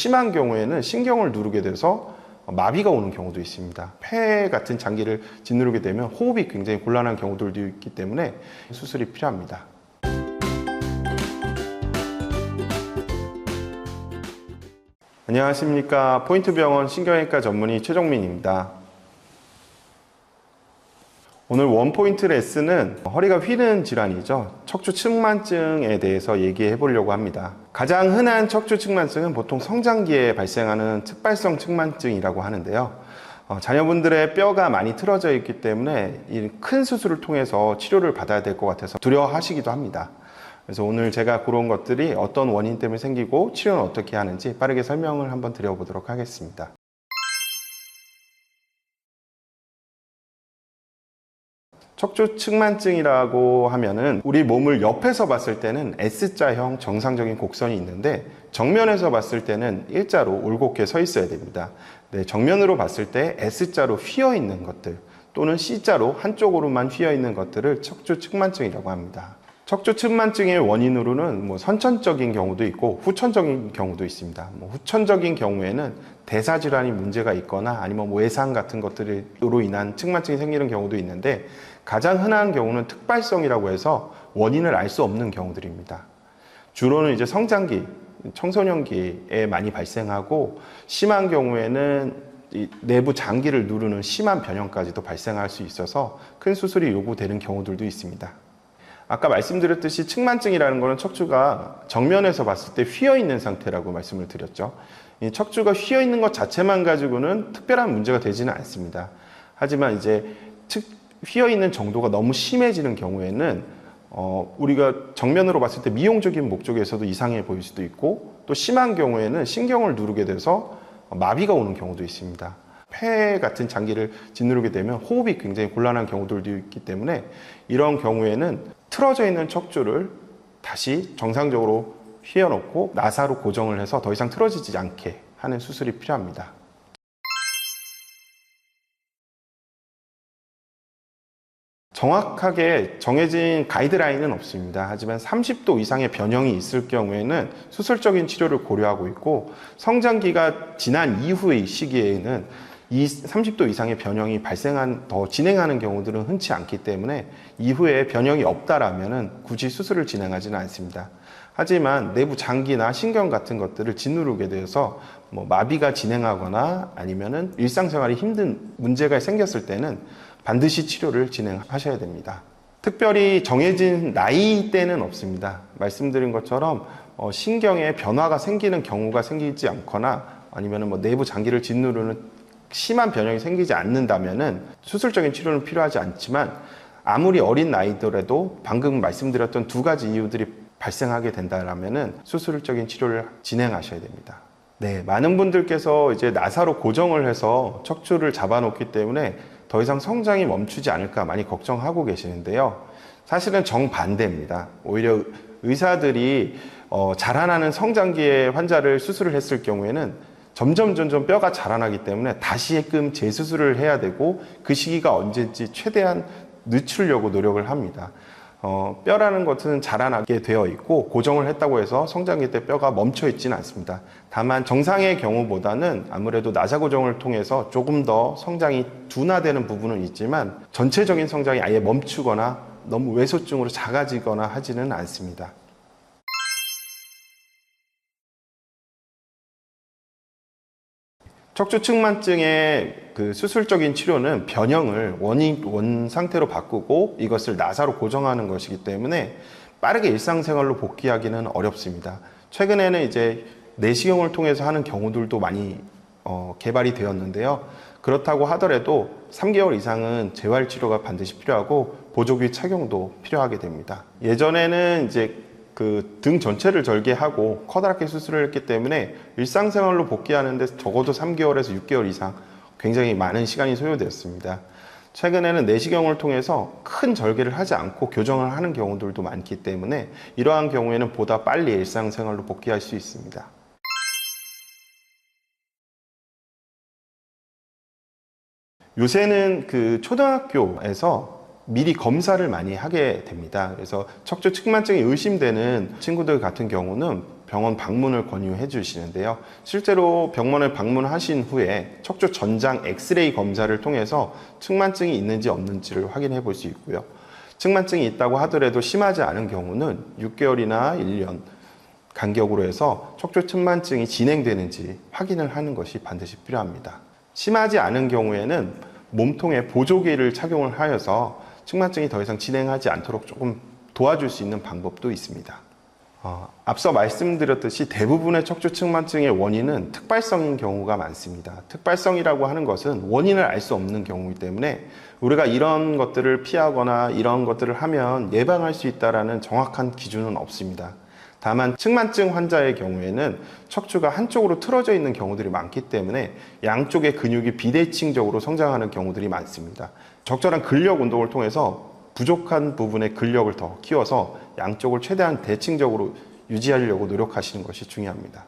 심한 경우에는 신경을 누르게 돼서 마비가 오는 경우도 있습니다. 폐 같은 장기를 짓누르게 되면 호흡이 굉장히 곤란한 경우들도 있기 때문에 수술이 필요합니다. 안녕하십니까. 포인트병원 신경외과 전문의 최정민입니다. 오늘 원포인트 레슨은 허리가 휘는 질환이죠. 척추 측만증에 대해서 얘기해 보려고 합니다. 가장 흔한 척추 측만증은 보통 성장기에 발생하는 특발성 측만증이라고 하는데요. 자녀분들의 뼈가 많이 틀어져 있기 때문에 이 큰 수술을 통해서 치료를 받아야 될 것 같아서 두려워하시기도 합니다. 그래서 오늘 제가 고른 것들이 어떤 원인 때문에 생기고 치료는 어떻게 하는지 빠르게 설명을 한번 드려보도록 하겠습니다. 척추 측만증이라고 하면은 우리 몸을 옆에서 봤을 때는 S자형 정상적인 곡선이 있는데 정면에서 봤을 때는 일자로 올곧게 서 있어야 됩니다. 네, 정면으로 봤을 때 S자로 휘어 있는 것들 또는 C자로 한쪽으로만 휘어 있는 것들을 척추 측만증이라고 합니다. 척추 측만증의 원인으로는 선천적인 경우도 있고 후천적인 경우도 있습니다. 후천적인 경우에는 대사질환이 문제가 있거나 아니면 외상 같은 것들로 인한 측만증이 생기는 경우도 있는데 가장 흔한 경우는 특발성이라고 해서 원인을 알 수 없는 경우들입니다. 주로는 이제 성장기, 청소년기에 많이 발생하고 심한 경우에는 이 내부 장기를 누르는 심한 변형까지도 발생할 수 있어서 큰 수술이 요구되는 경우들도 있습니다. 아까 말씀드렸듯이 측만증이라는 것은 척추가 정면에서 봤을 때 휘어 있는 상태라고 말씀을 드렸죠. 이 척추가 휘어 있는 것 자체만 가지고는 특별한 문제가 되지는 않습니다. 하지만 이제 휘어 있는 정도가 너무 심해지는 경우에는 우리가 정면으로 봤을 때 미용적인 목적에서도 이상해 보일 수도 있고 또 심한 경우에는 신경을 누르게 돼서 마비가 오는 경우도 있습니다. 폐 같은 장기를 짓누르게 되면 호흡이 굉장히 곤란한 경우들도 있기 때문에 이런 경우에는 틀어져 있는 척추를 다시 정상적으로 휘어놓고 나사로 고정을 해서 더 이상 틀어지지 않게 하는 수술이 필요합니다. 정확하게 정해진 가이드라인은 없습니다. 하지만 30도 이상의 변형이 있을 경우에는 수술적인 치료를 고려하고 있고 성장기가 지난 이후의 시기에는 이 30도 이상의 변형이 더 진행하는 경우들은 흔치 않기 때문에 이후에 변형이 없다라면 굳이 수술을 진행하지는 않습니다. 하지만 내부 장기나 신경 같은 것들을 짓누르게 되어서 마비가 진행하거나 아니면은 일상생활이 힘든 문제가 생겼을 때는 반드시 치료를 진행하셔야 됩니다. 특별히 정해진 나이대는 없습니다. 말씀드린 것처럼 신경에 변화가 생기는 경우가 생기지 않거나 아니면 내부 장기를 짓누르는 심한 변형이 생기지 않는다면은 수술적인 치료는 필요하지 않지만 아무리 어린 나이더라도 방금 말씀드렸던 두 가지 이유들이 발생하게 된다면은 수술적인 치료를 진행하셔야 됩니다. 네, 많은 분들께서 이제 나사로 고정을 해서 척추를 잡아놓기 때문에 더 이상 성장이 멈추지 않을까 많이 걱정하고 계시는데요. 사실은 정반대입니다. 오히려 의사들이 자라나는 성장기의 환자를 수술을 했을 경우에는 점점 뼈가 자라나기 때문에 다시금 재수술을 해야 되고 그 시기가 언제인지 최대한 늦추려고 노력을 합니다. 뼈라는 것은 자라나게 되어 있고 고정을 했다고 해서 성장기 때 뼈가 멈춰 있지는 않습니다. 다만 정상의 경우보다는 아무래도 나사 고정을 통해서 조금 더 성장이 둔화되는 부분은 있지만 전체적인 성장이 아예 멈추거나 너무 외소증으로 작아지거나 하지는 않습니다. 척추 측만증의 그 수술적인 치료는 변형을 원 상태로 바꾸고 이것을 나사로 고정하는 것이기 때문에 빠르게 일상생활로 복귀하기는 어렵습니다. 최근에는 이제 내시경을 통해서 하는 경우들도 많이 개발이 되었는데요. 그렇다고 하더라도 3개월 이상은 재활치료가 반드시 필요하고 보조기 착용도 필요하게 됩니다. 예전에는 이제 그 등 전체를 절개하고 커다랗게 수술을 했기 때문에 일상생활로 복귀하는데 적어도 3개월에서 6개월 이상 굉장히 많은 시간이 소요되었습니다. 최근에는 내시경을 통해서 큰 절개를 하지 않고 교정을 하는 경우들도 많기 때문에 이러한 경우에는 보다 빨리 일상생활로 복귀할 수 있습니다. 요새는 그 초등학교에서 미리 검사를 많이 하게 됩니다. 그래서 척추 측만증이 의심되는 친구들 같은 경우는 병원 방문을 권유해 주시는데요. 실제로 병원을 방문하신 후에 척추 전장 엑스레이 검사를 통해서 측만증이 있는지 없는지를 확인해 볼 수 있고요. 측만증이 있다고 하더라도 심하지 않은 경우는 6개월이나 1년 간격으로 해서 척추 측만증이 진행되는지 확인을 하는 것이 반드시 필요합니다. 심하지 않은 경우에는 몸통에 보조기를 착용을 하여서 측만증이 더 이상 진행하지 않도록 조금 도와줄 수 있는 방법도 있습니다. 앞서 말씀드렸듯이 대부분의 척추 측만증의 원인은 특발성인 경우가 많습니다. 특발성이라고 하는 것은 원인을 알 수 없는 경우이기 때문에 우리가 이런 것들을 피하거나 이런 것들을 하면 예방할 수 있다는 정확한 기준은 없습니다. 다만 측만증 환자의 경우에는 척추가 한쪽으로 틀어져 있는 경우들이 많기 때문에 양쪽의 근육이 비대칭적으로 성장하는 경우들이 많습니다. 적절한 근력 운동을 통해서 부족한 부분의 근력을 더 키워서 양쪽을 최대한 대칭적으로 유지하려고 노력하시는 것이 중요합니다.